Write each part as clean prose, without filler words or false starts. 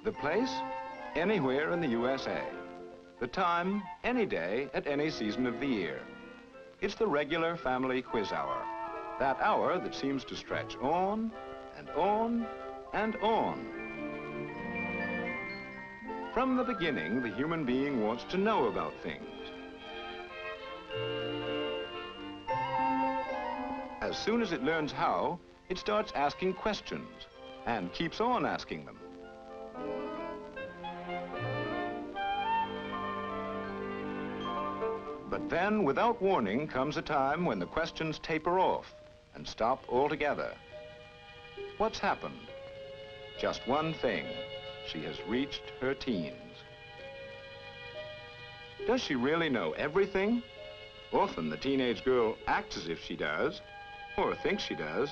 The place? Anywhere in the USA. The time? Any day at any season of the year. It's the regular family quiz hour. That hour that seems to stretch on and on and on. From the beginning, the human being wants to know about things. As soon as it learns how, it starts asking questions and keeps on asking them. But then, without warning, comes a time when the questions taper off and stop altogether. What's happened? Just one thing. She has reached her teens. Does she really know everything? Often the teenage girl acts as if she does, or thinks she does.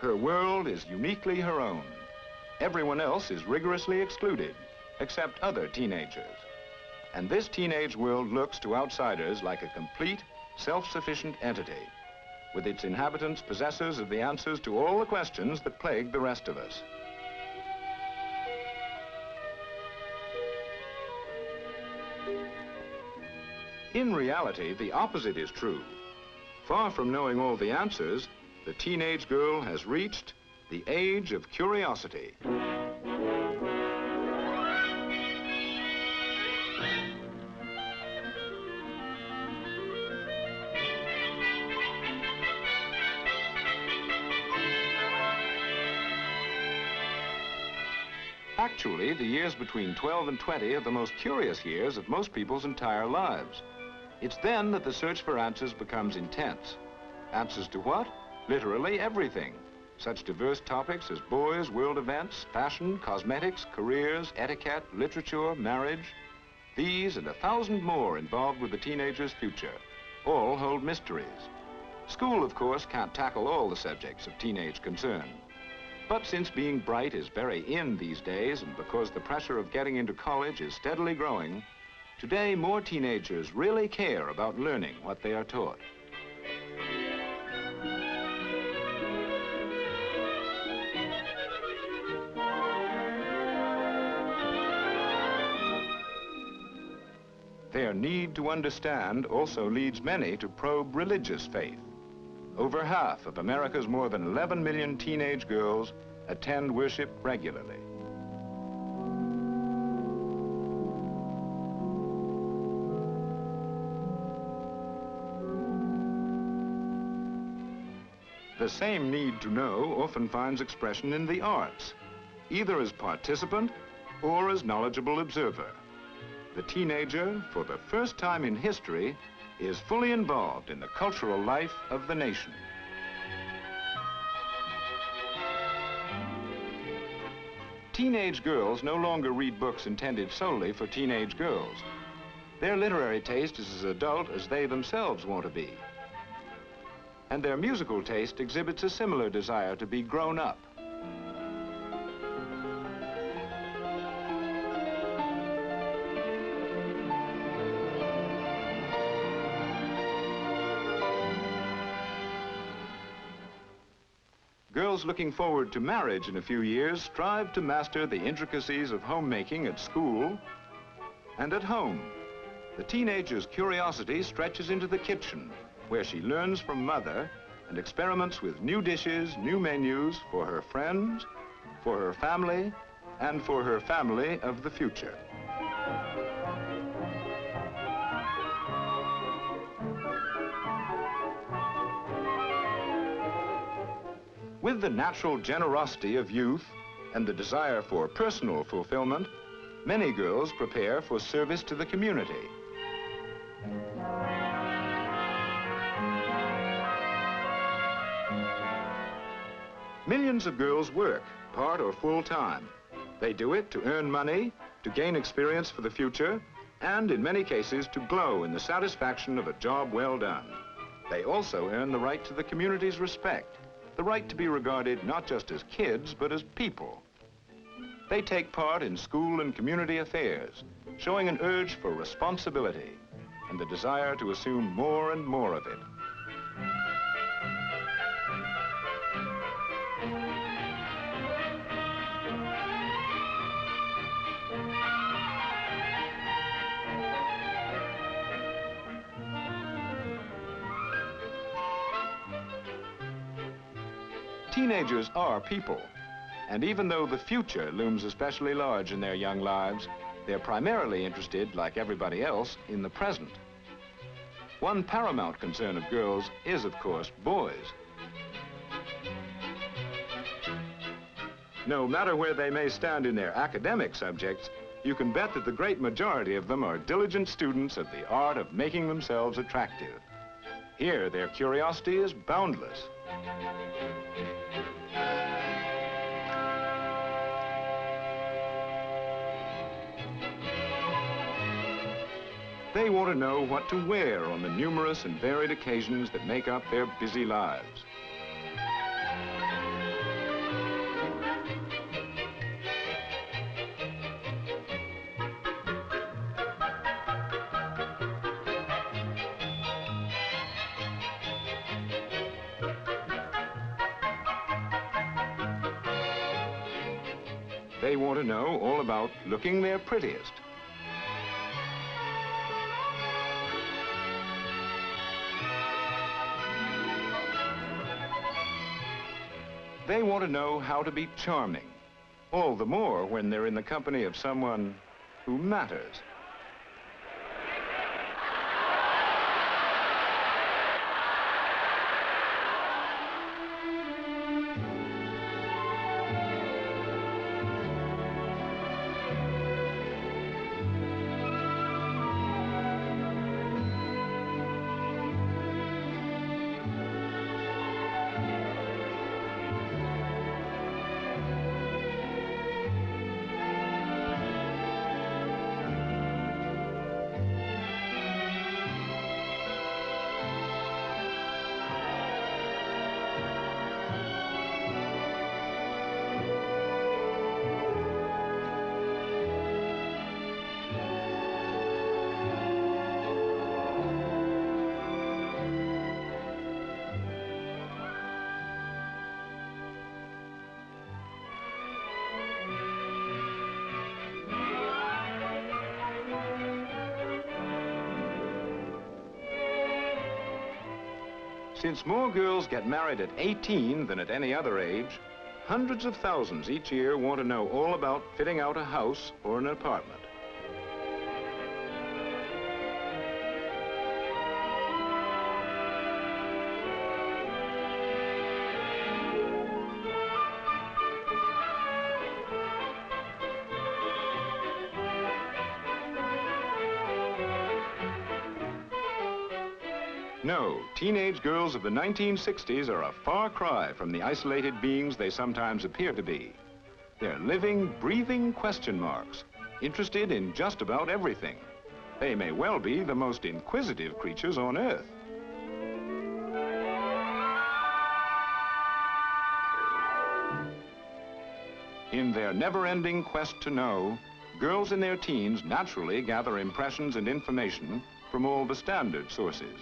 Her world is uniquely her own. Everyone else is rigorously excluded, except other teenagers. And this teenage world looks to outsiders like a complete, self-sufficient entity, with its inhabitants possessors of the answers to all the questions that plague the rest of us. In reality, the opposite is true. Far from knowing all the answers, the teenage girl has reached the age of curiosity. Actually, the years between 12 and 20 are the most curious years of most people's entire lives. It's then that the search for answers becomes intense. Answers to what? Literally everything. Such diverse topics as boys, world events, fashion, cosmetics, careers, etiquette, literature, marriage. These and 1,000 more involved with the teenager's future. All hold mysteries. School, of course, can't tackle all the subjects of teenage concern. But since being bright is very in these days, and because the pressure of getting into college is steadily growing, today more teenagers really care about learning what they are taught. Their need to understand also leads many to probe religious faith. Over half of America's more than 11 million teenage girls attend worship regularly. The same need to know often finds expression in the arts, either as participant or as knowledgeable observer. The teenager, for the first time in history, is fully involved in the cultural life of the nation. Teenage girls no longer read books intended solely for teenage girls. Their literary taste is as adult as they themselves want to be. And their musical taste exhibits a similar desire to be grown up. Girls looking forward to marriage in a few years strive to master the intricacies of homemaking at school and at home. The teenager's curiosity stretches into the kitchen, where she learns from mother and experiments with new dishes, new menus for her friends, for her family, and for her family of the future. With the natural generosity of youth and the desire for personal fulfillment, many girls prepare for service to the community. Millions of girls work, part or full-time. They do it to earn money, to gain experience for the future, and in many cases to glow in the satisfaction of a job well done. They also earn the right to the community's respect, the right to be regarded not just as kids, but as people. They take part in school and community affairs, showing an urge for responsibility and the desire to assume more and more of it. Teenagers are people, and even though the future looms especially large in their young lives, they're primarily interested, like everybody else, in the present. One paramount concern of girls is, of course, boys. No matter where they may stand in their academic subjects, you can bet that the great majority of them are diligent students of the art of making themselves attractive. Here, their curiosity is boundless. They want to know what to wear on the numerous and varied occasions that make up their busy lives. They want to know all about looking their prettiest. They want to know how to be charming, all the more when they're in the company of someone who matters. Since more girls get married at 18 than at any other age, hundreds of thousands each year want to know all about fitting out a house or an apartment. No, teenage girls of the 1960s are a far cry from the isolated beings they sometimes appear to be. They're living, breathing question marks, interested in just about everything. They may well be the most inquisitive creatures on Earth. In their never-ending quest to know, girls in their teens naturally gather impressions and information from all the standard sources.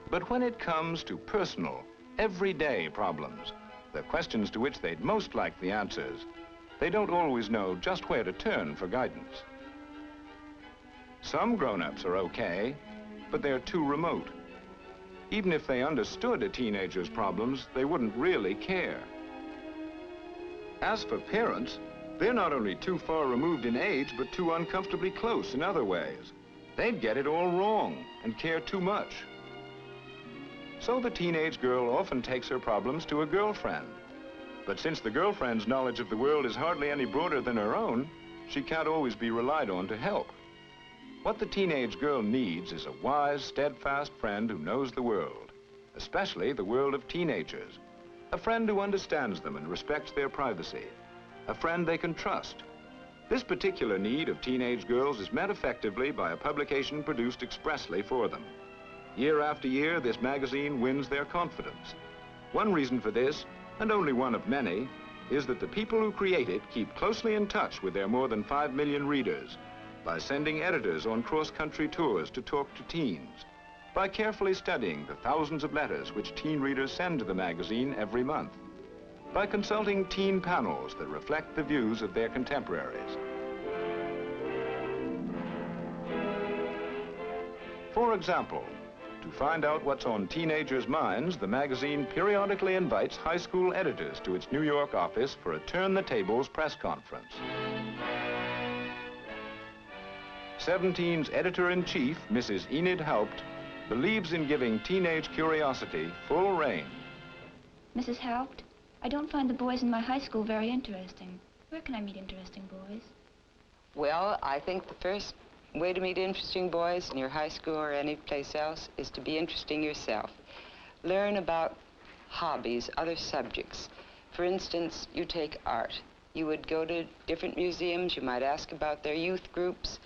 But when it comes to personal, everyday problems, the questions to which they'd most like the answers, they don't always know just where to turn for guidance. Some grown-ups are okay, but they're too remote. Even if they understood a teenager's problems, they wouldn't really care. As for parents, they're not only too far removed in age, but too uncomfortably close in other ways. They'd get it all wrong and care too much. So the teenage girl often takes her problems to a girlfriend. But since the girlfriend's knowledge of the world is hardly any broader than her own, she can't always be relied on to help. What the teenage girl needs is a wise, steadfast friend who knows the world, especially the world of teenagers. A friend who understands them and respects their privacy. A friend they can trust. This particular need of teenage girls is met effectively by a publication produced expressly for them. Year after year, this magazine wins their confidence. One reason for this, and only one of many, is that the people who create it keep closely in touch with their more than 5 million readers by sending editors on cross-country tours to talk to teens, by carefully studying the thousands of letters which teen readers send to the magazine every month, by consulting teen panels that reflect the views of their contemporaries. For example, to find out what's on teenagers' minds, the magazine periodically invites high school editors to its New York office for a turn-the-tables press conference. 17's editor-in-chief, Mrs. Enid Haupt, believes in giving teenage curiosity full rein. Mrs. Haupt, I don't find the boys in my high school very interesting. Where can I meet interesting boys? Well, I think the first way to meet interesting boys in your high school or any place else is to be interesting yourself. Learn about hobbies, other subjects. For instance, you take art. You would go to different museums. You might ask about their youth groups.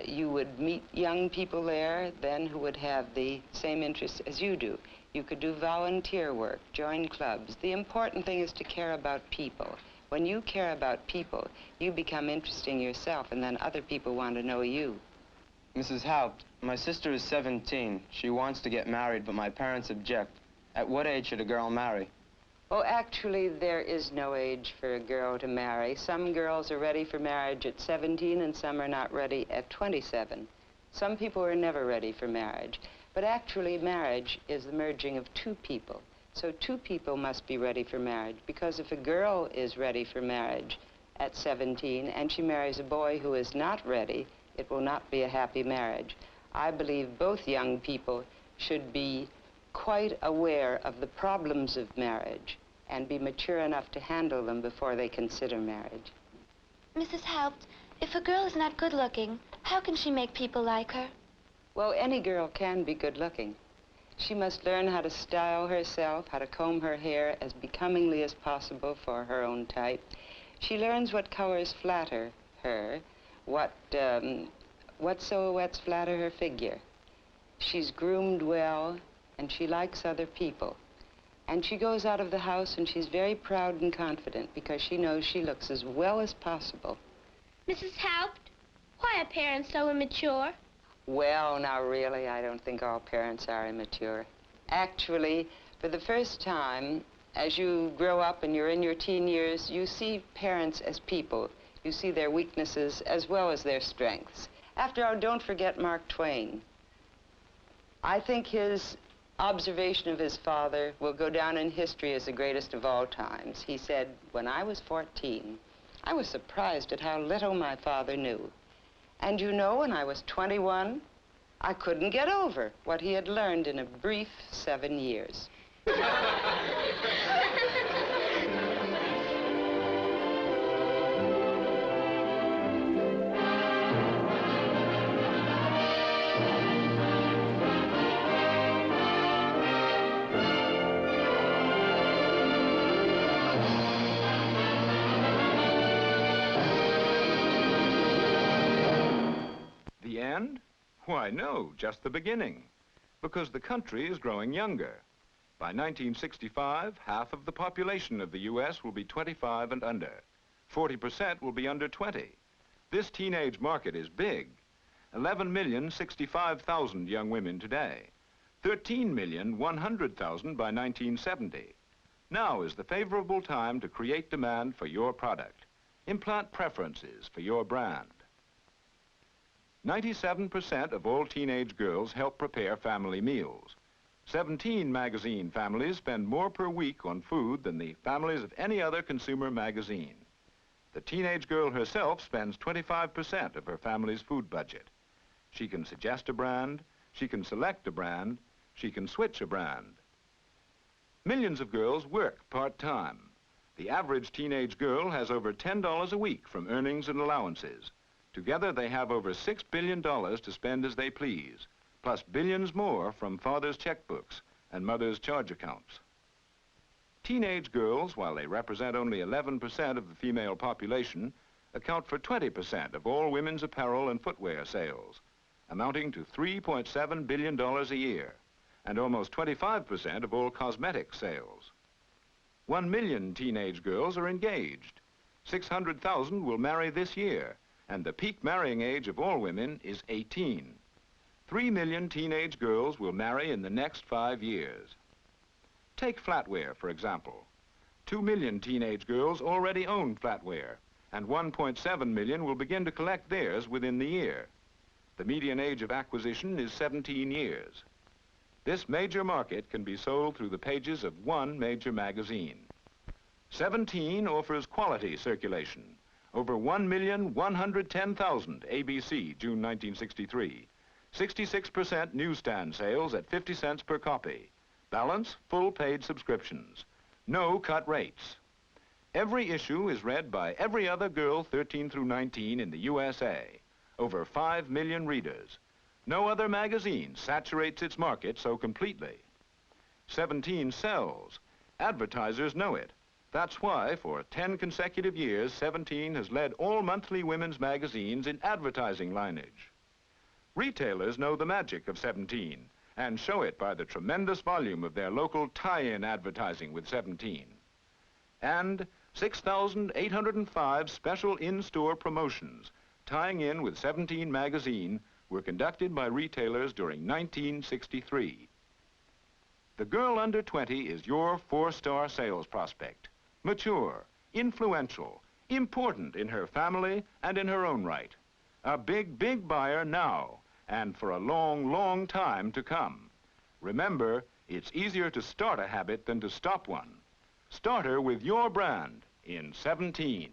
You would meet young people there then who would have the same interests as you do. You could do volunteer work, join clubs. The important thing is to care about people. When you care about people, you become interesting yourself, and then other people want to know you. Mrs. Haupt, my sister is 17. She wants to get married, but my parents object. At what age should a girl marry? Oh, actually, there is no age for a girl to marry. Some girls are ready for marriage at 17, and some are not ready at 27. Some people are never ready for marriage. But actually, marriage is the merging of two people. So two people must be ready for marriage, because if a girl is ready for marriage at 17 and she marries a boy who is not ready, it will not be a happy marriage. I believe both young people should be quite aware of the problems of marriage and be mature enough to handle them before they consider marriage. Mrs. Haupt, if a girl is not good-looking, how can she make people like her? Well, any girl can be good-looking. She must learn how to style herself, how to comb her hair as becomingly as possible for her own type. She learns what colors flatter her, what silhouettes flatter her figure. She's groomed well, and she likes other people. And she goes out of the house and she's very proud and confident because she knows she looks as well as possible. Mrs. Haupt, why are parents so immature? Well, now really, I don't think all parents are immature. Actually, for the first time, as you grow up and you're in your teen years, you see parents as people. You see their weaknesses as well as their strengths. After all, don't forget Mark Twain. I think his observation of his father will go down in history as the greatest of all times. He said, when I was 14, I was surprised at how little my father knew. And you know, when I was 21, I couldn't get over what he had learned in a brief 7 years. The end? Why, no, just the beginning. Because the country is growing younger. By 1965, half of the population of the U.S. will be 25 and under. 40% will be under 20. This teenage market is big. 11,065,000 young women today. 13,100,000 by 1970. Now is the favorable time to create demand for your product. Implant preferences for your brand. 97% of all teenage girls help prepare family meals. 17 magazine families spend more per week on food than the families of any other consumer magazine. The teenage girl herself spends 25% of her family's food budget. She can suggest a brand, she can select a brand, she can switch a brand. Millions of girls work part-time. The average teenage girl has over $10 a week from earnings and allowances. Together, they have over $6 billion to spend as they please, plus billions more from fathers' checkbooks and mothers' charge accounts. Teenage girls, while they represent only 11% of the female population, account for 20% of all women's apparel and footwear sales, amounting to $3.7 billion a year, and almost 25% of all cosmetic sales. 1 million teenage girls are engaged. 600,000 will marry this year, and the peak marrying age of all women is 18. 3 million teenage girls will marry in the next 5 years. Take flatware, for example. 2 million teenage girls already own flatware, and 1.7 million will begin to collect theirs within the year. The median age of acquisition is 17 years. This major market can be sold through the pages of one major magazine. 17 offers quality circulation. Over 1,110,000 ABC, June 1963. 66% newsstand sales at 50 cents per copy. Balance, full paid subscriptions. No cut rates. Every issue is read by every other girl 13 through 19 in the USA. Over 5 million readers. No other magazine saturates its market so completely. 17 sells. Advertisers know it. That's why, for 10 consecutive years, 17 has led all monthly women's magazines in advertising lineage. Retailers know the magic of 17 and show it by the tremendous volume of their local tie-in advertising with 17. And 6,805 special in-store promotions tying in with 17 magazine were conducted by retailers during 1963. The girl under 20 is your 4-star sales prospect. Mature, influential, important in her family and in her own right. A big, big buyer now and for a long, long time to come. Remember, it's easier to start a habit than to stop one. Start her with your brand in 17.